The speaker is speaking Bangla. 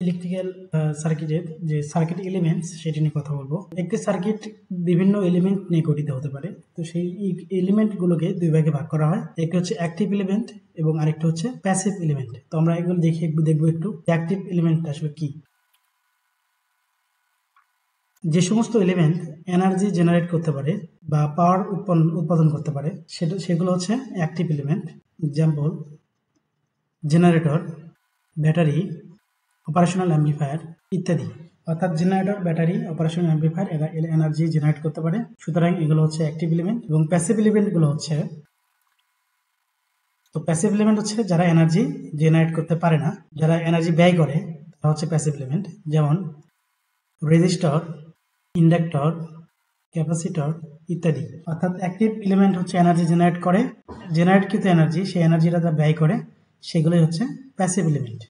ইলেকট্রিক্যাল সার্কিটের যে সার্কিট এলিমেন্টস সেটি নিয়ে কথা বলবো। একটি সার্কিট বিভিন্ন এলিমেন্ট নিয়ে গঠিত হতে পারে। তো সেই এলিমেন্টগুলোকে দুই ভাগে ভাগ করা হয়। একটি হচ্ছে অ্যাক্টিভ এলিমেন্ট এবং আরেকটা হচ্ছে প্যাসিভ এলিমেন্ট। তো আমরা এগুলো দেখবো একটু অ্যাক্টিভ এলিমেন্ট আসলে কি। যে সমস্ত এলিমেন্ট এনার্জি জেনারেট করতে পারে বা পাওয়ার উৎপাদন করতে পারে সেগুলো হচ্ছে active element. Example generator, battery, operational amplifier ইত্যাদি। অর্থাৎ জেনারেটর, ব্যাটারি, অপারেশনাল অ্যাম্প্লিফায়ার এরা এনার্জি জেনারেট করতে পারে। সুতরাং এগুলো হচ্ছে অ্যাক্টিভ এলিমেন্ট। এবং প্যাসিভ এলিমেন্টগুলো হচ্ছে, তো প্যাসিভ এলিমেন্ট হচ্ছে যারা এনার্জি জেনারেট করতে পারে না, যারা এনার্জি ব্যয় করে, তারা হচ্ছে প্যাসিভ এলিমেন্ট। যেমন রেজিস্টর, ইন্ডাক্টর, ক্যাপাসিটর ইত্যাদি। অর্থাৎ অ্যাক্টিভ এলিমেন্ট হচ্ছে এনার্জি জেনারেটকৃত এনার্জি, সেই এনার্জিটা যা ব্যয় করে সেগুলোই হচ্ছে প্যাসিভ এলিমেন্ট।